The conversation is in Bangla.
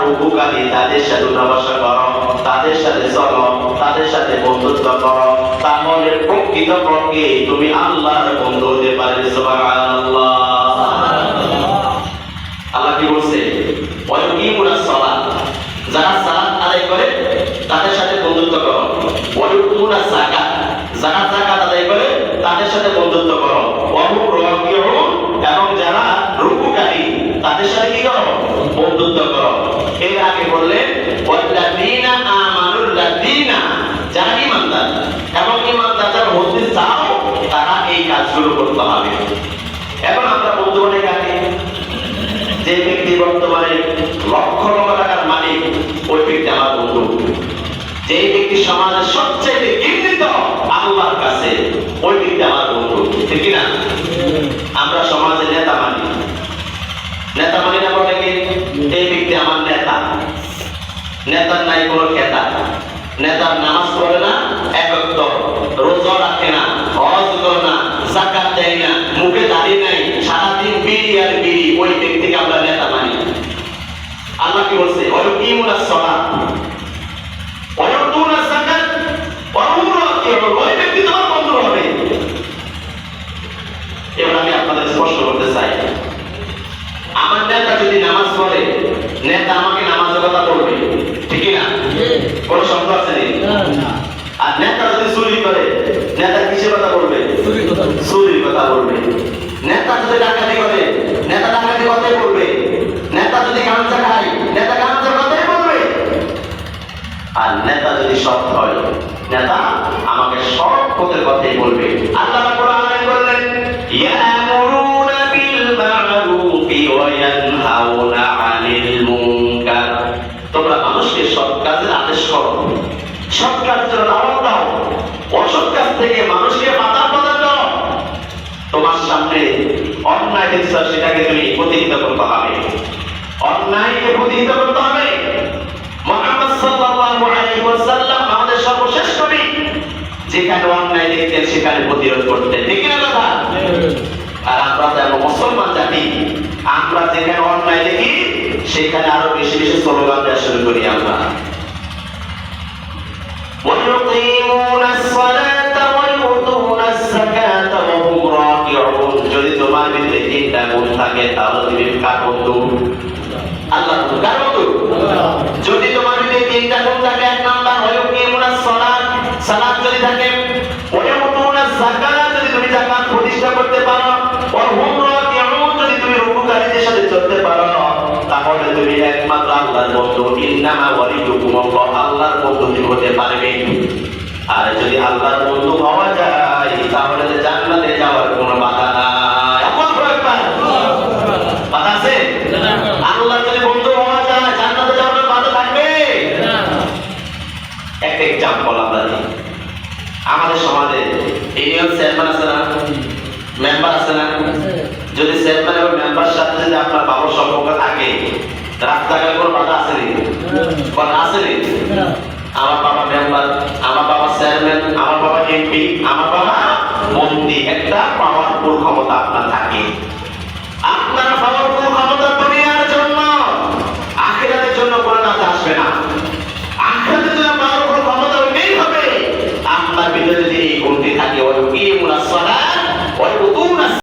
রুকুকারী তাদের সাথে উঠা-বসা করো, তাদের সাথে চলো, তাদের সাথে বন্ধুত্ব করো, তাহলে প্রকৃতপক্ষে তুমি আল্লাহর বন্ধু হতে পারবে। সুবহানাল্লাহ। আল্লাহ কি বলছে? ওয়ায়ুকিমুনাস সালাত, যারা সালাত আদায় করে তাদের সাথে বন্ধুত্ব করো। ওয়ায়ুতুনাস যাকাত, যারা যাকাত আদায় করে তাদের সাথে বন্ধুত্ব করো। ওয়াহুম রাকিউন, এবং যারা রুকুকারী তাদের সাথে কি করো? বন্ধুত্ব করো। এর আগে বললেন ওয়াল্লাযীনা আমানুল্লাযীনা, যারা ঈমানদার এবং ঈমানদার যারা হতে চাও তারা এই কাজগুলো করতে হবে। এখন আমরা বন্ধু বলে কাকে? যে ব্যক্তি বর্তমানে লক্ষ লক্ষ টাকার মালিক, ওই ব্যক্তি আমার বন্ধু। যে ব্যক্তি সমাজের সবচেয়ে ঘৃণিত আল্লাহর কাছে, ওই ব্যক্তি আমার বন্ধু। ঠিক না? আমরা সমাজে নেতা মানি, নেতা মানি না বলে কি? এই ব্যক্তি আমার নেতা। নেতার নাই কোনো খেতা, নেতার নামাজ পড়ে না, এক ওয়াক্ত রোজা রাখে না, হজ করে না, যাকাত দেয় না, মুখে দাড়ি নাই, সারাদিন বিড়ি আর বিড়ি, ওই ব্যক্তিকে আমরা নেতা মানি। আল্লাহ কি বলছে? ওয়ায়ুকিমুনাস সালাত ওয়ায়ুতুনাস যাকাত ওয়াহুম রাকিউন, ওই ব্যক্তি তোমার বন্ধু হবে। এবার আমি আপনাদের স্পষ্ট করতে চাই, আমার নেতা যদি নামাজ পড়ে, নেতা আমাকে নামাজের কথা বলবে, ঠিক না? কোন সন্দেহ আছে নাকি? আর নেতা যদি চুরি করে, নেতা কিসের কথা বলবে? চুরির কথা বলবে। নেতা যদি ডাকাতি করে, নেতা ডাকাতি কথাই বলবে। নেতা যদি গাঁজা খায়, নেতা গাঁজার কথাই বলবে। আর নেতা যদি সৎ হয়, নেতা আমাকে সৎ পথের কথাই বলবে। আল্লাহ কোরআনে বললেন ইয়ামুরুনা বিল মা'রুফি ওয়া ইয়ানহাউনা আনিল মুনকার, তোমরা মানুষকে সৎ কাজের আদেশ করো, সৎ কাজের দাওয়াত দাও, অসৎ কাজ থেকে মানুষকে বাধা প্রদান করো। তোমার সামনে অন্যায় দেখছো, সেটাকে তুমি প্রতিহত করতে হবে, অন্যায়কে প্রতিহত করতে হবে। মুহাম্মদ সাল্লাল্লাহু আলাইহি ওয়াসাল্লাম আমাদের সর্বশেষ নবী, যেখানে অন্যায় দেখতেন সেখানে প্রতিরোধ করতেন। ঠিক না কথা? আর আমরা যেমন মুসলমান জাতি, আমরা যেখানে অন্যায় দেখি সেখানে আরো বেশি বেশি স্লোগান দেওয়া শুরু করি আমরা। যদি তোমার ভিতরে তিনটা গুণ থাকে তাহলে তুমি কার বন্ধু? আল্লাহ। কার বন্ধু? যদি তোমার ভিতরে তিনটা গুণ থাকে, এক নাম্বার ওয়ায়ুকিমুনাস সালাত, সালাত যদি থাকে, ওয়ায়ুতুনাস যাকাত, যদি তুমি যাকাত প্রতিষ্ঠা করতে পারো, ওয়াহুম রাকিউন, যদি তুমি রুকুকারীদের সাথে চলতে পারো, তাহলে তুমি একমাত্র আল্লাহর বন্ধু। ইন্নামা ওয়ালিয়ুকুমুল্লাহ, আল্লাহর বন্ধু তুমি হতে পারবে। আর যদি আল্লাহর বন্ধু হওয়া যায় তাহলে জান্নাতে যাওয়ার কোনো বাধা নাই। আল্লাহু আকবার। বাধা আছে? আল্লাহর যদি বন্ধু হওয়া যায় জান্নাতে যাওয়ার বাধা থাকবে না। একটা এক্সাম্পল আমরা দিই। আমাদের সমাজে ইউনিয়ন চেয়ারম্যান আছে না, মেম্বার আছে না? যদি চেয়ারম্যান এবং মেম্বার সাথে যদি আপনার বাবার সম্পর্ক থাকে, রাস্তাঘাটে কোনো বাধা আছে নাকি? বাধা আছে নাকি? আমার বাবা মেম্বার, আমার বাবা চেয়ারম্যান, আমার বাবা এমপি, আমার বাবা মন্ত্রী, একটা পাওয়ারফুল ক্ষমতা আপনার থাকে।